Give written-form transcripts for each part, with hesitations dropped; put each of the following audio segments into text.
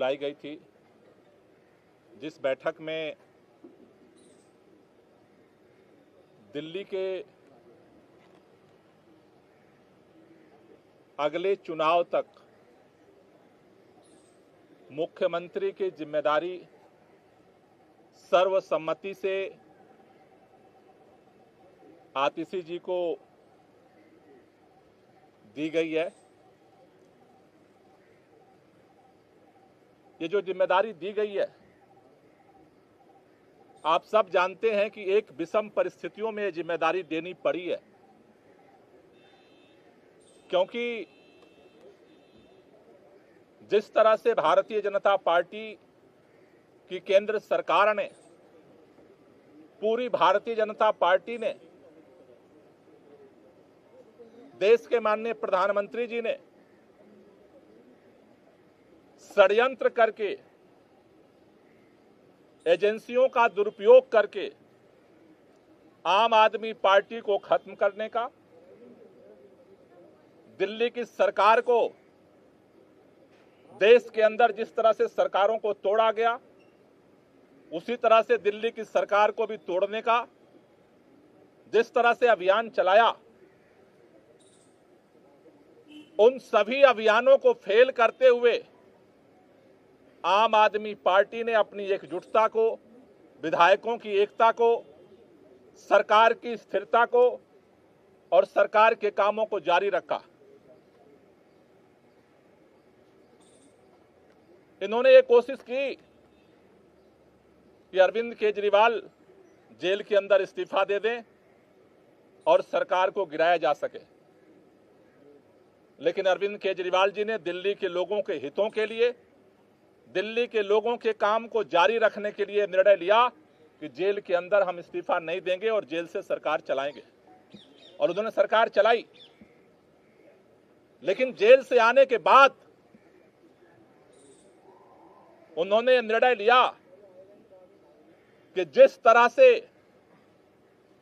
बुलाई गई थी, जिस बैठक में दिल्ली के अगले चुनाव तक मुख्यमंत्री की जिम्मेदारी सर्वसम्मति से आतिशी जी को दी गई है। ये जो जिम्मेदारी दी गई है, आप सब जानते हैं कि एक विषम परिस्थितियों में ये जिम्मेदारी देनी पड़ी है, क्योंकि जिस तरह से भारतीय जनता पार्टी की केंद्र सरकार ने, पूरी भारतीय जनता पार्टी ने, देश के माननीय प्रधानमंत्री जी ने षड्यंत्र करके, एजेंसियों का दुरुपयोग करके आम आदमी पार्टी को खत्म करने का, दिल्ली की सरकार को, देश के अंदर जिस तरह से सरकारों को तोड़ा गया उसी तरह से दिल्ली की सरकार को भी तोड़ने का जिस तरह से अभियान चलाया, उन सभी अभियानों को फेल करते हुए आम आदमी पार्टी ने अपनी एकजुटता को, विधायकों की एकता को, सरकार की स्थिरता को और सरकार के कामों को जारी रखा। इन्होंने ये कोशिश की कि अरविंद केजरीवाल जेल के अंदर इस्तीफा दे दें और सरकार को गिराया जा सके, लेकिन अरविंद केजरीवाल जी ने दिल्ली के लोगों के हितों के लिए, दिल्ली के लोगों के काम को जारी रखने के लिए निर्णय लिया कि जेल के अंदर हम इस्तीफा नहीं देंगे और जेल से सरकार चलाएंगे, और उन्होंने सरकार चलाई। लेकिन जेल से आने के बाद उन्होंने निर्णय लिया कि जिस तरह से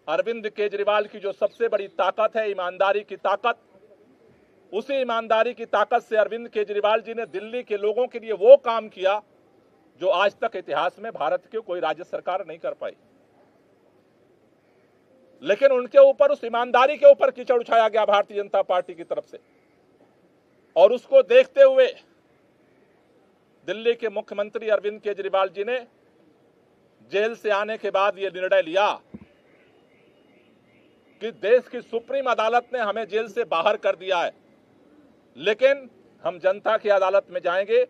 अरविंद केजरीवाल की जो सबसे बड़ी ताकत है, ईमानदारी की ताकत, उसी ईमानदारी की ताकत से अरविंद केजरीवाल जी ने दिल्ली के लोगों के लिए वो काम किया जो आज तक इतिहास में भारत की कोई राज्य सरकार नहीं कर पाई। लेकिन उनके ऊपर, उस ईमानदारी के ऊपर कीचड़ उछाया गया भारतीय जनता पार्टी की तरफ से, और उसको देखते हुए दिल्ली के मुख्यमंत्री अरविंद केजरीवाल जी ने जेल से आने के बाद यह निर्णय लिया कि देश की सुप्रीम अदालत ने हमें जेल से बाहर कर दिया है, लेकिन हम जनता की अदालत में जाएंगे।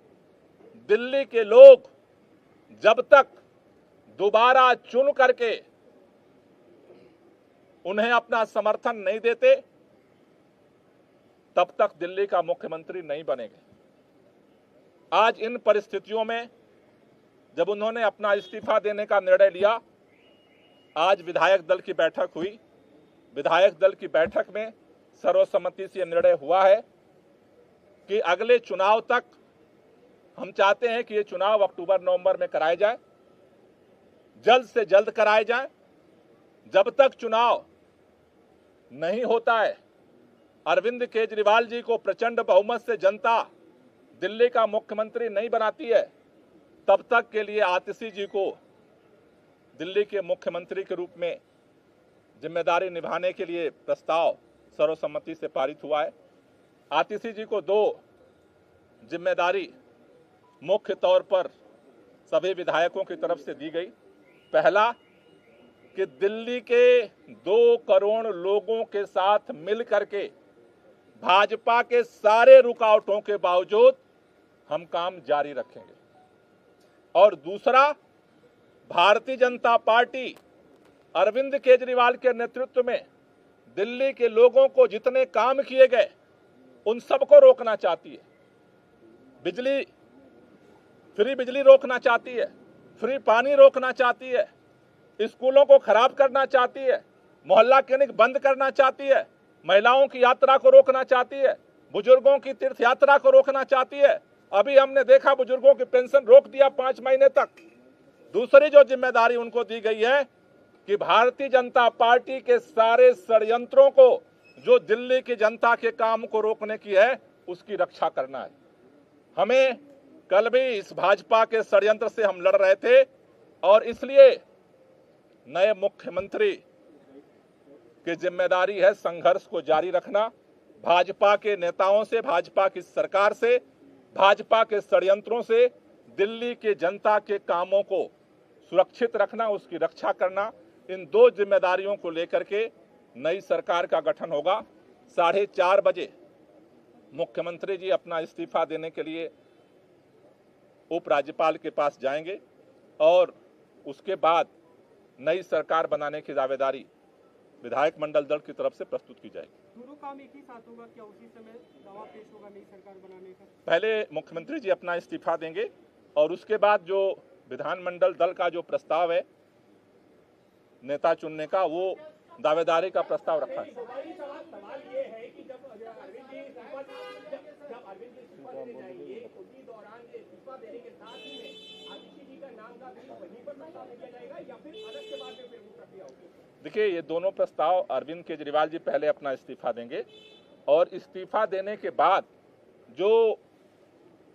दिल्ली के लोग जब तक दोबारा चुन करके उन्हें अपना समर्थन नहीं देते, तब तक दिल्ली का मुख्यमंत्री नहीं बनेंगे। आज इन परिस्थितियों में जब उन्होंने अपना इस्तीफा देने का निर्णय लिया, आज विधायक दल की बैठक हुई। विधायक दल की बैठक में सर्वसम्मति से निर्णय हुआ है कि अगले चुनाव तक हम चाहते हैं कि ये चुनाव अक्टूबर-नवंबर में कराए जाए, जल्द से जल्द कराए जाए। जब तक चुनाव नहीं होता है, अरविंद केजरीवाल जी को प्रचंड बहुमत से जनता दिल्ली का मुख्यमंत्री नहीं बनाती है, तब तक के लिए आतिशी जी को दिल्ली के मुख्यमंत्री के रूप में जिम्मेदारी निभाने के लिए प्रस्ताव सर्वसम्मति से पारित हुआ है। आतिशी जी को दो जिम्मेदारी मुख्य तौर पर सभी विधायकों की तरफ से दी गई। पहला, कि दिल्ली के 2 करोड़ लोगों के साथ मिल करके भाजपा के सारे रुकावटों के बावजूद हम काम जारी रखेंगे, और दूसरा, भारतीय जनता पार्टी अरविंद केजरीवाल के नेतृत्व में दिल्ली के लोगों को जितने काम किए गए उन सबको रोकना चाहती है। फ्री बिजली रोकना चाहती है, फ्री पानी रोकना चाहती है, स्कूलों को खराब करना चाहती है, मोहल्ला क्लिनिक बंद करना चाहती है, महिलाओं की यात्रा को रोकना चाहती है, बुजुर्गों की तीर्थ यात्रा को रोकना चाहती है। अभी हमने देखा बुजुर्गों की पेंशन रोक दिया 5 महीने तक। दूसरी जो जिम्मेदारी उनको दी गई है कि भारतीय जनता पार्टी के सारे षड्यंत्रों को, जो दिल्ली की जनता के काम को रोकने की है, उसकी रक्षा करना है। हमें कल भी इस भाजपा के षड्यंत्र से हम लड़ रहे थे और इसलिए नए मुख्यमंत्री की जिम्मेदारी है संघर्ष को जारी रखना, भाजपा के नेताओं से, भाजपा की सरकार से, भाजपा के षड्यंत्रों से दिल्ली के जनता के कामों को सुरक्षित रखना, उसकी रक्षा करना। इन दो जिम्मेदारियों को लेकर के नई सरकार का गठन होगा। 4:30 बजे मुख्यमंत्री जी अपना इस्तीफा देने के लिए उपराज्यपाल के पास जाएंगे और उसके बाद नई सरकार बनाने की दावेदारी विधायक मंडल दल की तरफ से प्रस्तुत की जाएगी। दोनों काम एक ही साथ होगा क्या? उसी समय दावा पेश होगा नई सरकार बनाने का? पहले मुख्यमंत्री जी अपना इस्तीफा देंगे और उसके बाद जो विधानमंडल दल का जो प्रस्ताव है नेता चुनने का, वो दावेदारी का प्रस्ताव रखा है। सवाल ये है कि जब अरविंद जी इस्तीफा देने जाएंगे उसी दौरान इस्तीफा देने के साथ ही में आदित्य जी का नाम का भी वहीं पर प्रस्ताव किया जाएगा या फिर अलग के बाद में फिर वो प्रक्रिया होगी? देखिए, ये दोनों प्रस्ताव अरविंद केजरीवाल जी पहले अपना इस्तीफा देंगे और इस्तीफा देने के बाद जो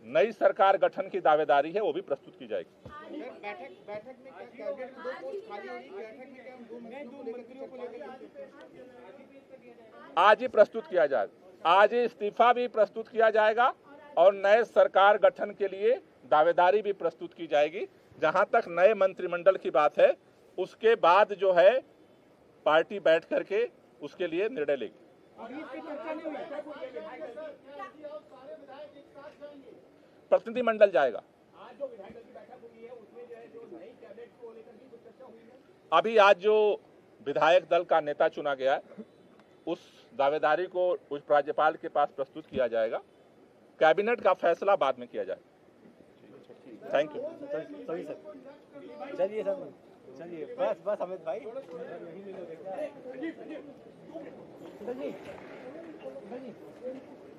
नई सरकार गठन की दावेदारी है वो भी प्रस्तुत की जाएगी। बैठक में क्या कैबिनेट में 2 पोस्ट खाली होगी? बैठक में क्या दो मंत्रियों को लेकर आज ही प्रस्तुत किया जाएगा। आज ही इस्तीफा भी प्रस्तुत किया जाएगा और नए सरकार गठन के लिए दावेदारी भी प्रस्तुत की जाएगी। जहां तक नए मंत्रिमंडल की बात है, उसके बाद जो है पार्टी बैठ करके उसके लिए निर्णय लेगी। प्रतिनिधिमंडल जाएगा। आज जो विधायक दल की बैठक हुई है उसमें जो है जो नई कैबिनेट को लेकर भी कुछ चर्चा हुई है? अभी आज जो विधायक दल का नेता चुना गया है उस दावेदारी को उस राज्यपाल के पास प्रस्तुत किया जाएगा। कैबिनेट का फैसला बाद में किया जाएगा। Thank you. चलिए सर, चलिए बस अमित भाई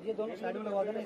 ये दोनों साइड में लगवा देना।